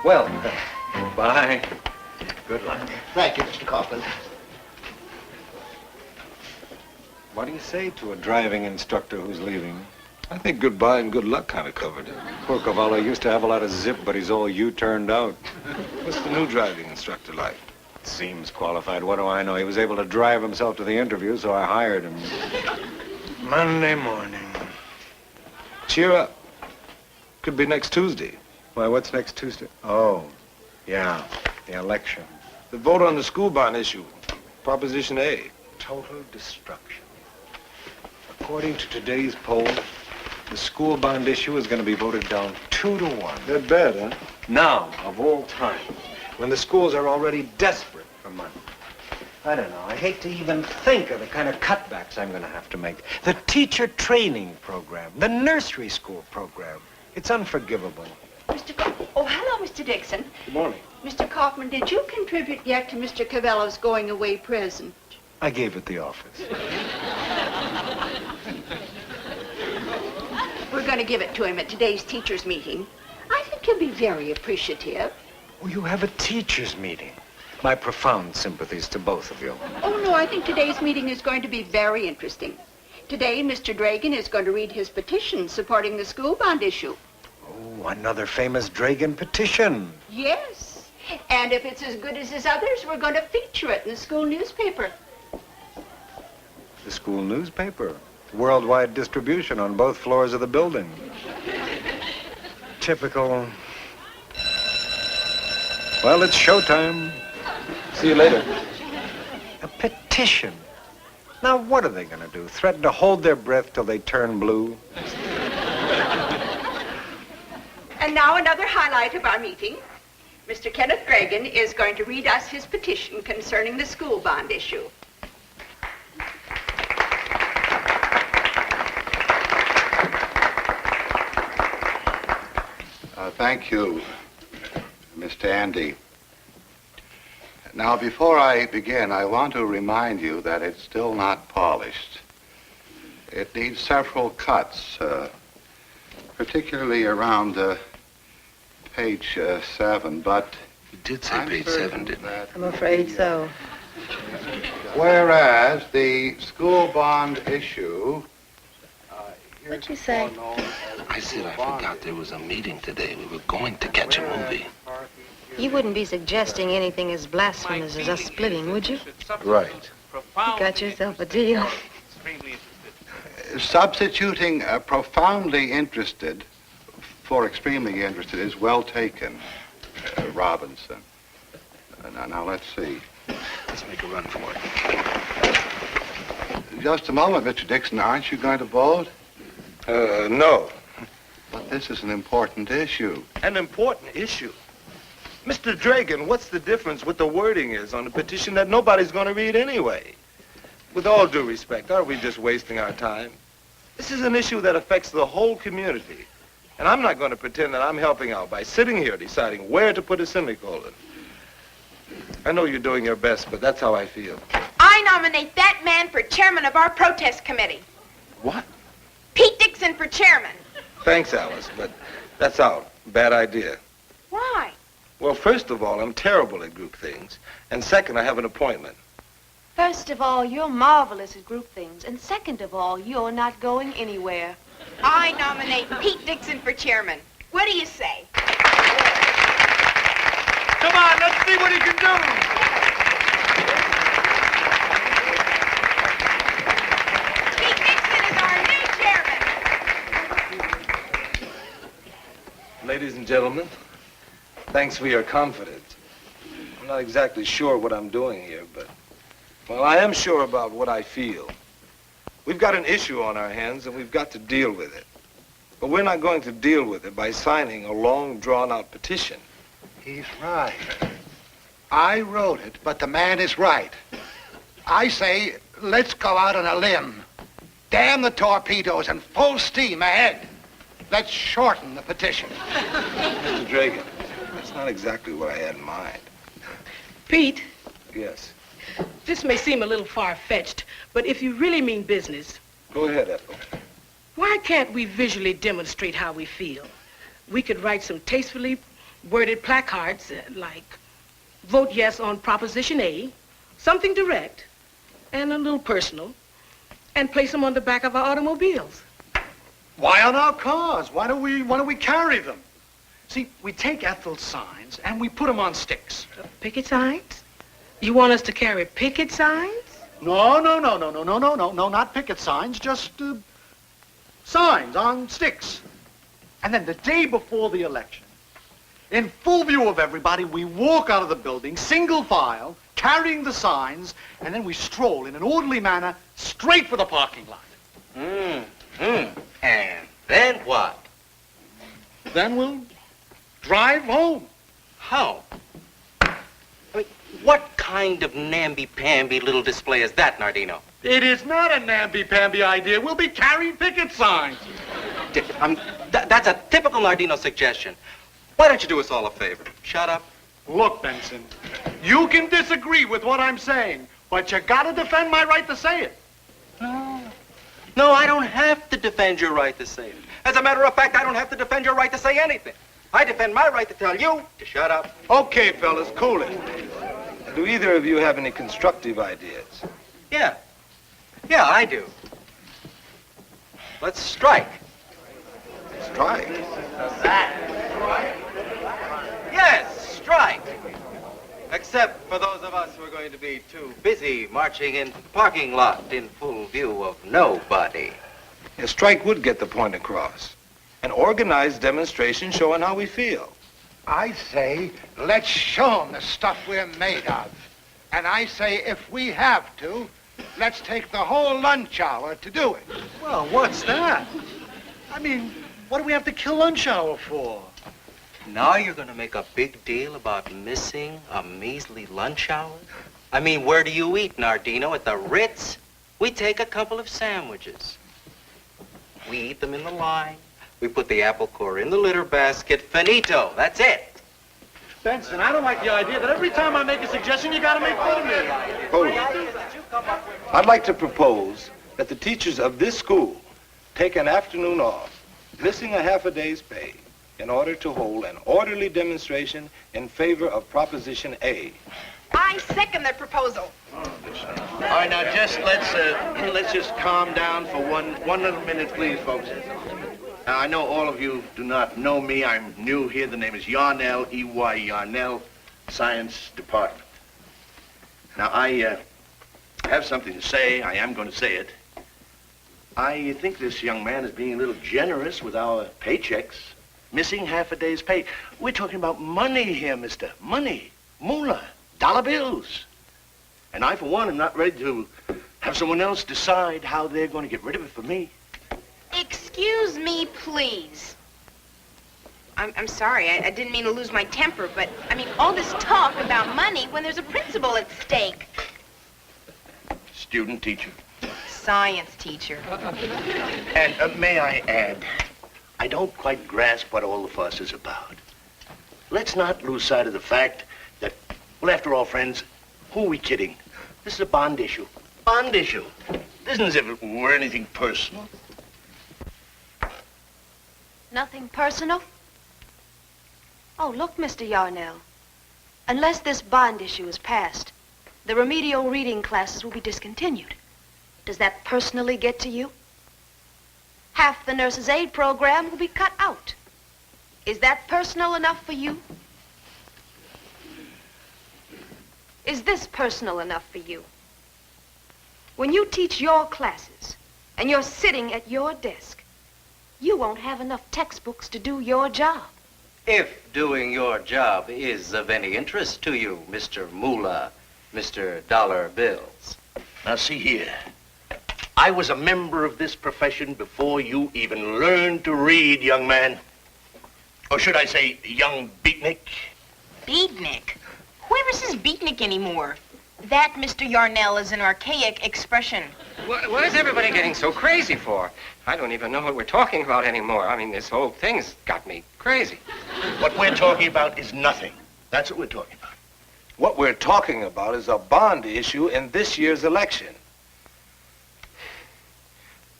Well, bye. Good luck. Thank you, Mr. Kaufman. What do you say to a driving instructor who's leaving? I think goodbye and good luck kind of covered it. Poor Cavallo used to have a lot of zip, but he's all U-turned out. What's the new driving instructor like? Seems qualified. What do I know? He was able to drive himself to the interview, so I hired him. Monday morning. Cheer up. Could be next Tuesday. Why, what's next Tuesday? Oh, yeah, the election. The vote on the school bond issue. Proposition A. Total destruction. According to today's poll, the school bond issue is going to be voted down 2-1. That bad, huh? Now, of all time, when the schools are already desperate for money. I don't know. I hate to even think of the kind of cutbacks I'm going to have to make. The teacher training program, the nursery school program. It's unforgivable. Oh, hello, Mr. Dixon. Good morning. Mr. Kaufman, did you contribute yet to Mr. Cavello's going away present? I gave it the office. We're going to give it to him at today's teachers' meeting. I think he'll be very appreciative. Oh, you have a teachers' meeting. My profound sympathies to both of you. Oh, no, I think today's meeting is going to be very interesting. Today, Mr. Dragan is going to read his petition supporting the school bond issue. Oh, another famous Dragan petition. Yes. And if it's as good as his others, we're going to feature it in the school newspaper. The school newspaper. Worldwide distribution on both floors of the building. Typical. Well, it's showtime. See you later. A petition. Now, what are they going to do? Threaten to hold their breath till they turn blue? And now another highlight of our meeting. Mr. Kenneth Dragan is going to read us his petition concerning the school bond issue. Thank you, Mr. Andy. Now, before I begin, I want to remind you that it's still not polished. It needs several cuts, particularly around page 7, but... You did say page 7, didn't you? I'm afraid so. Whereas the school bond issue... What'd you say? I said I forgot there was a meeting today. We were going to catch a movie. You wouldn't be suggesting anything as blasphemous as us splitting, would you? Right. You got yourself a deal. Substituting profoundly interested for extremely interested is well taken, Robinson. Now, let's see. Let's make a run for it. Just a moment, Mr. Dixon. Aren't you going to vote? No. But this is an important issue. An important issue? Mr. Dragan, what's the difference what the wording is on a petition that nobody's going to read anyway? With all due respect, aren't we just wasting our time? This is an issue that affects the whole community. And I'm not going to pretend that I'm helping out by sitting here deciding where to put a semicolon. I know you're doing your best, but that's how I feel. I nominate that man for chairman of our protest committee. What? Pete Dixon for chairman. Thanks, Alice, but that's out. Bad idea. Why? Well, first of all, I'm terrible at group things. And second, I have an appointment. First of all, you're marvelous at group things. And second of all, you're not going anywhere. I nominate Pete Dixon for chairman. What do you say? Come on, let's see what he can do. Pete Dixon is our new chairman. Ladies and gentlemen, thanks for your confidence. I'm not exactly sure what I'm doing here, but, well, I am sure about what I feel. We've got an issue on our hands, and we've got to deal with it. But we're not going to deal with it by signing a long, drawn-out petition. He's right. I wrote it, but the man is right. I say, let's go out on a limb. Damn the torpedoes and full steam ahead. Let's shorten the petition. Mr. Dragan, that's not exactly what I had in mind. Pete, Yes. this may seem a little far-fetched, but if you really mean business, Go ahead, Ethel. why can't we visually demonstrate how we feel? We could write some tastefully worded placards like, vote yes on Proposition A, something direct, and a little personal, and place them on the back of our automobiles. Why on our cars? Why don't we carry them? See, we take Ethel's signs and we put them on sticks. Picket signs? You want us to carry picket signs? No, not picket signs, just signs on sticks. And then the day before the election, in full view of everybody, we walk out of the building, single file, carrying the signs, and then we stroll in an orderly manner straight for the parking lot. And then what? Then we'll drive home. How? I mean, what kind of namby-pamby little display is that, Nardino? It is not a namby-pamby idea. We'll be carrying picket signs. That's a typical Nardino suggestion. Why don't you do us all a favor? Shut up. Look, Benson, you can disagree with what I'm saying, but you gotta defend my right to say it. No, I don't have to defend your right to say it. As a matter of fact, I don't have to defend your right to say anything. I defend my right to tell you to shut up. Okay, fellas, cool it. Do either of you have any constructive ideas? Yeah, I do. Let's strike. Strike? Yes, strike. Except for those of us who are going to be too busy marching into the parking lot in full view of nobody. A strike would get the point across. An organized demonstration showing how we feel. I say, let's show them the stuff we're made of. And I say, if we have to, let's take the whole lunch hour to do it. Well, what's that? I mean, what do we have to kill lunch hour for? Now you're going to make a big deal about missing a measly lunch hour? I mean, where do you eat, Nardino? At the Ritz? We take a couple of sandwiches. We eat them in the line. We put the apple core in the litter basket. Finito. That's it. Benson, I don't like the idea that every time I make a suggestion, you gotta make fun of me. Hold it. I'd like to propose that the teachers of this school take an afternoon off, missing a half a day's pay, in order to hold an orderly demonstration in favor of Proposition A. I second the proposal. All right, now let's just calm down for one little minute, please, folks. Now, I know all of you do not know me. I'm new here. The name is Yarnell, E-Y Yarnell, Science Department. Now, I have something to say. I am going to say it. I think this young man is being a little generous with our paychecks. Missing half a day's pay. We're talking about money here, mister. Money. Moolah. Dollar bills. And I, for one, am not ready to have someone else decide how they're going to get rid of it for me. Excuse me, please. I'm sorry. I didn't mean to lose my temper, but, I mean, all this talk about money when there's a principal at stake. Student teacher. Science teacher. And may I add, I don't quite grasp what all the fuss is about. Let's not lose sight of the fact that, well, after all, friends, who are we kidding? This is a bond issue. Bond issue. It isn't as if it were anything personal. Nothing personal? Oh, look, Mr. Yarnell. Unless this bond issue is passed, the remedial reading classes will be discontinued. Does that personally get to you? Half the nurse's aid program will be cut out. Is that personal enough for you? Is this personal enough for you? When you teach your classes and you're sitting at your desk, you won't have enough textbooks to do your job. If doing your job is of any interest to you, Mr. Moolah, Mr. Dollar Bills. Now, see here. I was a member of this profession before you even learned to read, young man. Or should I say, young beatnik? Beatnik? Whoever says beatnik anymore? That, Mr. Yarnell, is an archaic expression. What is everybody getting so crazy for? I don't even know what we're talking about anymore. I mean, this whole thing's got me crazy. What we're talking about is nothing. That's what we're talking about. What we're talking about is a bond issue in this year's election.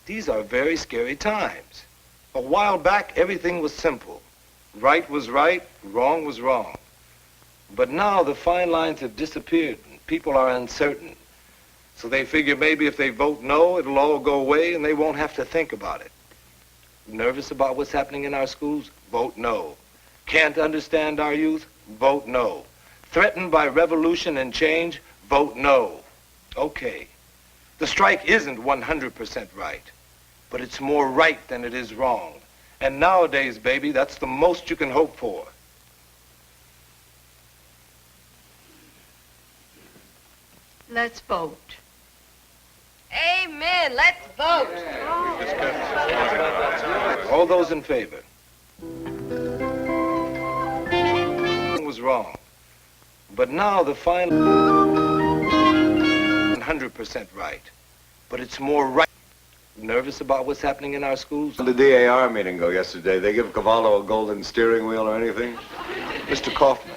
These are very scary times. A while back, everything was simple. Right was right, wrong was wrong. But now the fine lines have disappeared and people are uncertain. So they figure maybe if they vote no, it'll all go away and they won't have to think about it. Nervous about what's happening in our schools? Vote no. Can't understand our youth? Vote no. Threatened by revolution and change? Vote no. Okay. The strike isn't 100% right, but it's more right than it is wrong. And nowadays, baby, that's the most you can hope for. Let's vote. Amen. Let's vote. All those in favor? Was wrong. But now the final 100% right. But it's more right. Nervous about what's happening in our schools? How did the DAR meeting go yesterday? They give Cavallo a golden steering wheel or anything? Mr. Kaufman,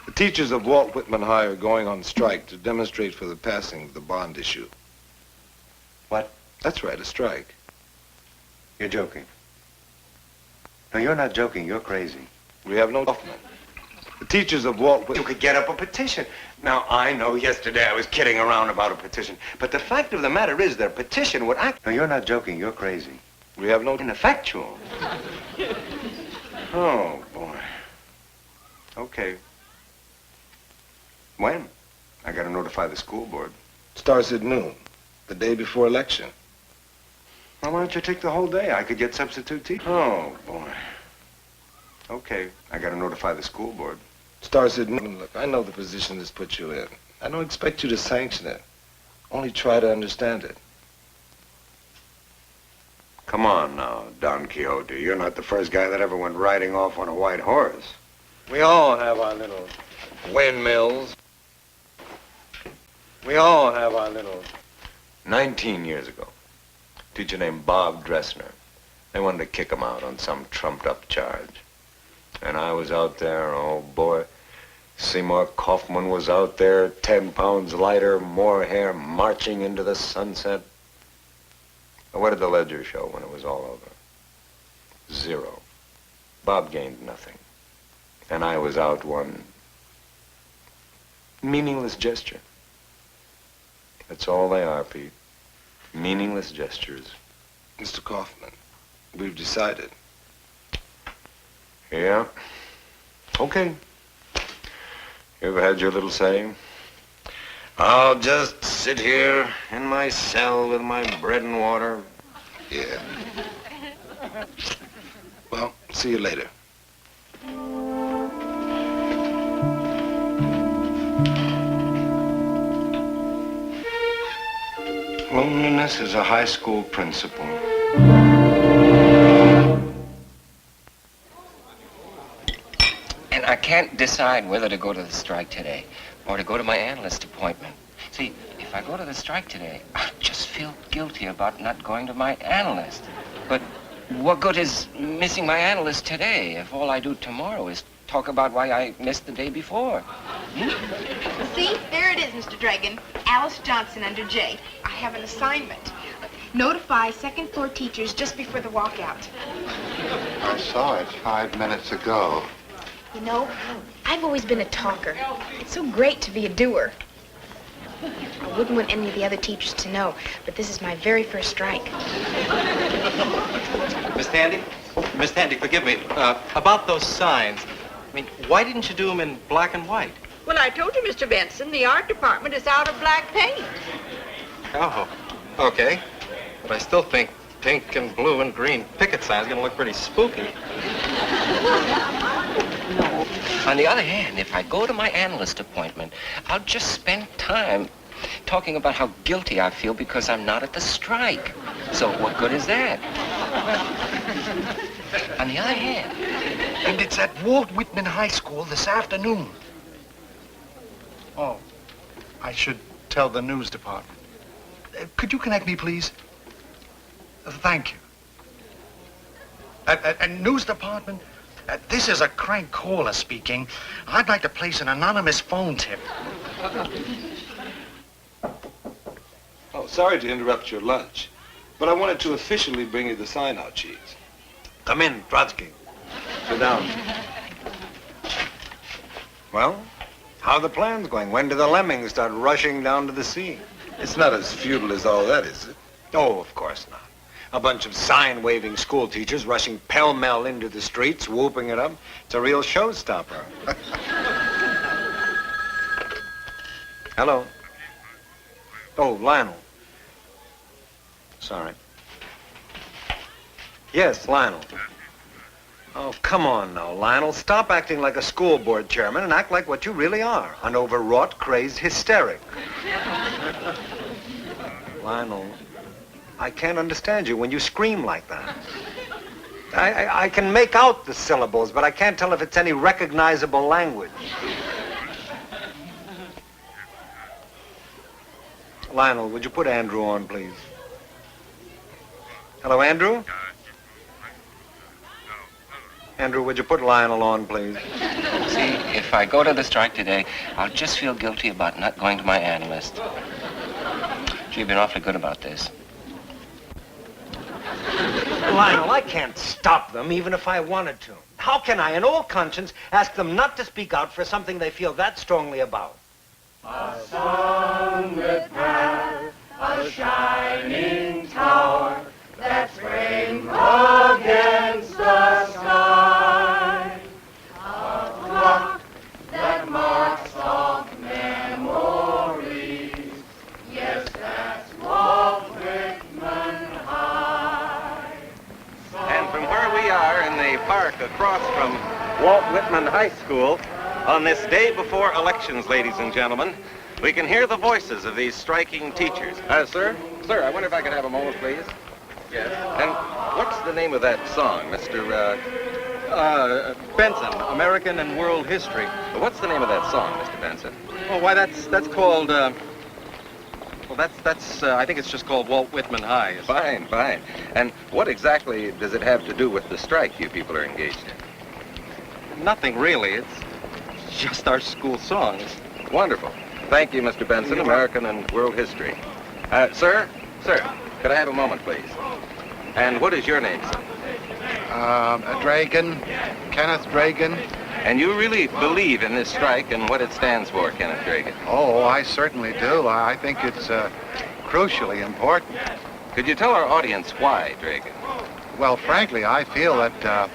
the teachers of Walt Whitman High are going on strike to demonstrate for the passing of the bond issue. What? That's right, a strike. You're joking. No, you're not joking. You're crazy. We have no Kaufman. The teachers of Walt Whitman... You could get up a petition. Now, I know yesterday I was kidding around about a petition, but the fact of the matter is their petition would act... No, you're not joking. You're crazy. We have no... Ineffectual. Oh, boy. Okay. When? I gotta notify the school board. Starts at noon, the day before election. Well, why don't you take the whole day? I could get substitute teachers. Oh, boy. Okay, I gotta notify the school board. Starts at noon. Look, I know the position this puts you in. I don't expect you to sanction it. Only try to understand it. Come on now, Don Quixote. You're not the first guy that ever went riding off on a white horse. We all have our little windmills. We all have our little... 19 years ago, a teacher named Bob Dressner. They wanted to kick him out on some trumped-up charge. And I was out there, oh boy. Seymour Kaufman was out there, 10 pounds lighter, more hair, marching into the sunset. What did the ledger show when it was all over? 0. Bob gained nothing. And I was out one meaningless gesture. That's all they are, Pete. Meaningless gestures. Mr. Kaufman, we've decided. Yeah. Okay. You've had your little say. I'll just sit here in my cell with my bread and water. Yeah. Well, see you later. Loneliness is a high school principle. And I can't decide whether to go to the strike today or to go to my analyst appointment. See, if I go to the strike today, I just feel guilty about not going to my analyst. But what good is missing my analyst today if all I do tomorrow is talk about why I missed the day before? See, there it is, Mr. Dragon. Alice Johnson under J. I have an assignment. Notify second floor teachers just before the walkout. I saw it 5 minutes ago. You know, I've always been a talker. It's so great to be a doer. I wouldn't want any of the other teachers to know, but this is my very first strike. Miss Tandy? Miss Tandy, forgive me. About those signs, I mean, why didn't you do them in black and white? Well, I told you, Mr. Benson, the art department is out of black paint. Oh, okay. But I still think pink and blue and green picket signs are going to look pretty spooky. On the other hand, if I go to my analyst appointment, I'll just spend time talking about how guilty I feel because I'm not at the strike. So what good is that? On the other hand... And it's at Walt Whitman High School this afternoon. Oh, I should tell the news department. Could you connect me, please? Thank you. And news department, this is a crank caller speaking. I'd like to place an anonymous phone tip. Oh, sorry to interrupt your lunch, but I wanted to officially bring you the sign-out sheets. Come in, Trotsky. Sit down. Well, how are the plans going? When do the lemmings start rushing down to the sea? It's not as futile as all that, is it? Oh, of course not. A bunch of sign-waving school teachers rushing pell-mell into the streets, whooping it up. It's a real showstopper. Hello. Oh, Lionel. Sorry. Yes, Lionel. Oh, come on now, Lionel. Stop acting like a school board chairman and act like what you really are, an overwrought, crazed hysteric. Lionel, I can't understand you when you scream like that. I can make out the syllables, but I can't tell if it's any recognizable language. Lionel, would you put Andrew on, please? Hello, Andrew? Andrew, would you put Lionel on, please? See, if I go to the strike today, I'll just feel guilty about not going to my analyst. Gee, you've been awfully good about this. Lionel, I can't stop them, even if I wanted to. How can I, in all conscience, ask them not to speak out for something they feel that strongly about? A sunlit path, a shining tower that framed against the sky. A clock that marks off memories. Yes, that's Walt Whitman High. And from where we are in the park across from Walt Whitman High School, on this day before elections, ladies and gentlemen, we can hear the voices of these striking teachers. Sir, I wonder if I could have a moment, please. Yes. And what's the name of that song, Mr. Benson, American and World History. What's the name of that song, Mr. Benson? Oh, why, that's called, well, that's I think it's just called Walt Whitman High. Fine. And what exactly does it have to do with the strike you people are engaged in? Nothing, really. It's just our school songs. Wonderful. Thank you, Mr. Benson, American and World History. Sir, could I have a moment, please? And what is your name, sir? Dragan, Kenneth Dragan. And you really believe in this strike and what it stands for, Kenneth Dragan? Oh, I certainly do. I think it's crucially important. Could you tell our audience why, Dragan? Well, frankly, I feel that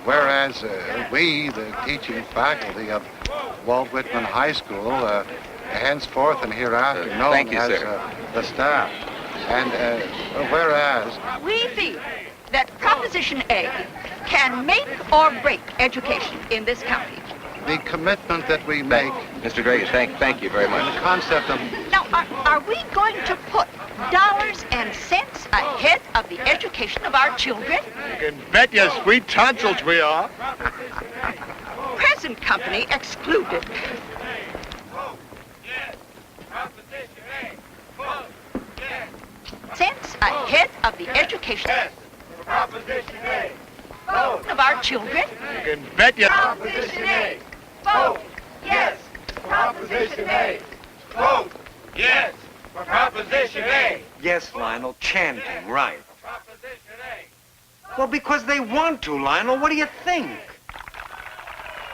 whereas we, the teaching faculty of Walt Whitman High School, henceforth and hereafter known as the staff, and whereas we feel that Proposition A can make or break education in this county. The commitment that we make... Mr. Dragan, thank you very much. The concept of... Now, are we going to put dollars and cents ahead of the education of our children? You can bet your sweet tonsils we are. Present company excluded. Cents ahead of the education of our children. You can bet your... Proposition A. Vote yes. Proposition A. Vote yes. For Proposition A. Yes, Lionel, chanting, right. Well, because they want to, Lionel. What do you think?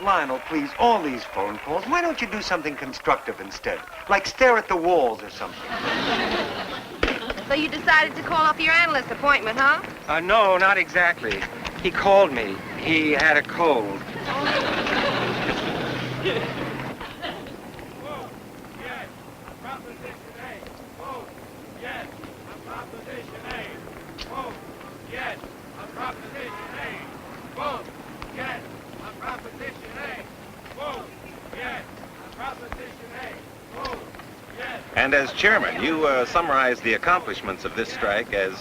Lionel, please, all these phone calls, why don't you do something constructive instead? Like stare at the walls or something. So you decided to call off your analyst appointment, huh? No, not exactly. He called me. He had a cold. And as chairman, you summarized the accomplishments of this strike as...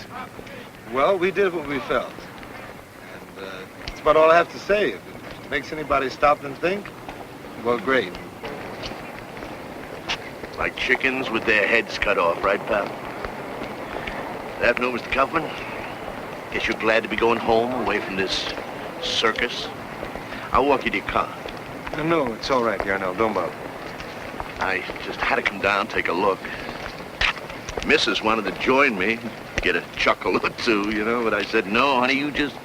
Well, we did what we felt. And that's about all I have to say. If it makes anybody stop and think, well, great. Like chickens with their heads cut off, right, pal? Good afternoon, Mr. Kaufman. Guess you're glad to be going home away from this circus. I'll walk you to your car. No, it's all right, Yarnell. Don't bother. I just had to come down, take a look. Mrs. wanted to join me, get a chuckle or two, you know, but I said, no, honey, you just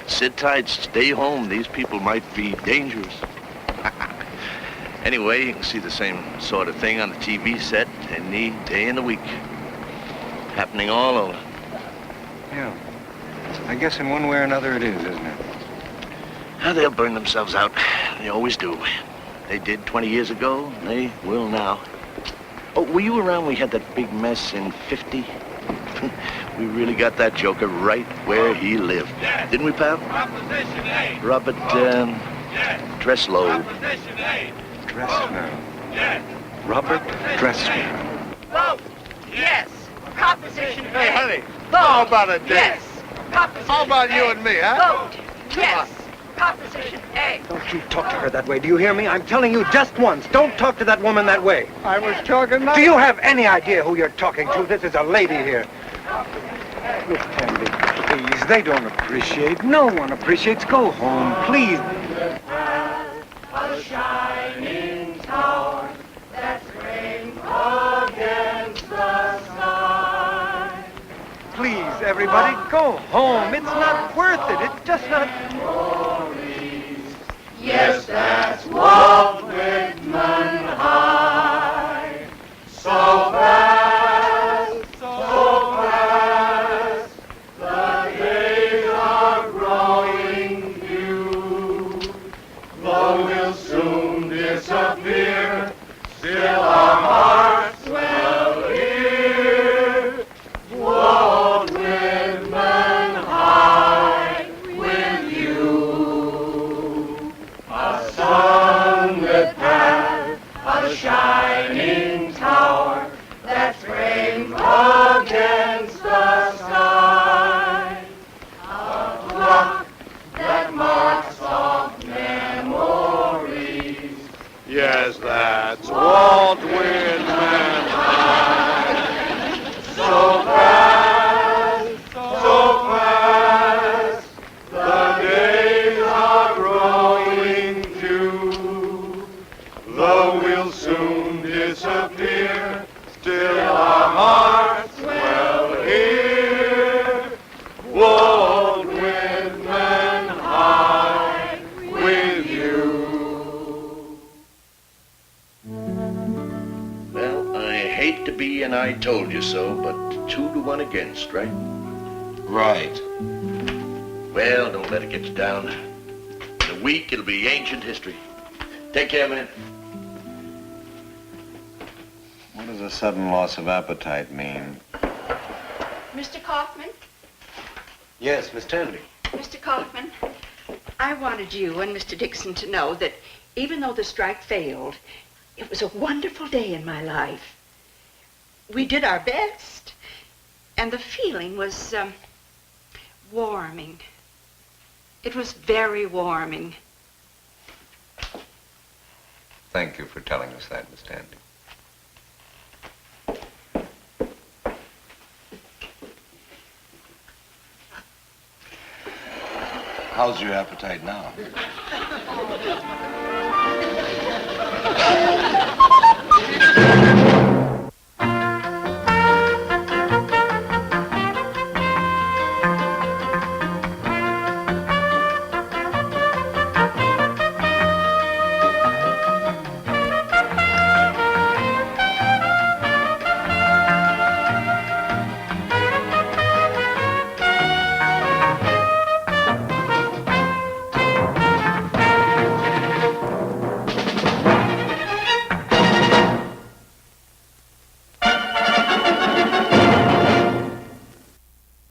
Sit tight, stay home. These people might be dangerous. Anyway, you can see the same sort of thing on the TV set any day in the week. Happening all over. Yeah. I guess in one way or another it is, isn't it? They'll burn themselves out. They always do. They did 20 years ago, and they will now. Oh, were you around when we had that big mess in 50? We really got that joker right where he lived. Didn't we, pal? Proposition A. Robert, Dresslow. Proposition A. Dressler. Yes. Robert Dressler. Vote yes. Proposition A. Hey, honey, Vote how about a date? yes. Proposition How about you A. and me, huh? Vote yes. Proposition A. Don't you talk to her that way. Do you hear me? I'm telling you just once. Don't talk to that woman that way. I was talking Do you have any idea who you're talking to? This is a lady here. Look, Tandy, please. They don't appreciate. No one appreciates. Go home, please. A shining tower that's framed against the sky. Please, everybody, go home. It's not worth it. It's just not... Yes, that's Walt Whitman High. So fast, so fast, the days are growing few. Though we'll soon disappear, still our hearts dwell here. Walt Whitman High with you. A sunlit path, a shining tower that's framed against the sky. A clock that marks off memories. Yes, that's Walt Whitman High. So fast, so fast, the days are growing few. Though we'll soon disappear, still our hearts dwell here. Walt Whitman High with you. Well, I hate to be an I told you so, but 2 to 1 against, right? Right. Well, don't let it get you down. In a week, it'll be ancient history. Take care, man. What does a sudden loss of appetite mean? Mr. Kaufman? Yes, Miss Tandy. Mr. Kaufman, I wanted you and Mr. Dixon to know that even though the strike failed, it was a wonderful day in my life. We did our best, and the feeling was warming. It was very warming. Thank you for telling us that, Miss Tandy. How's your appetite now?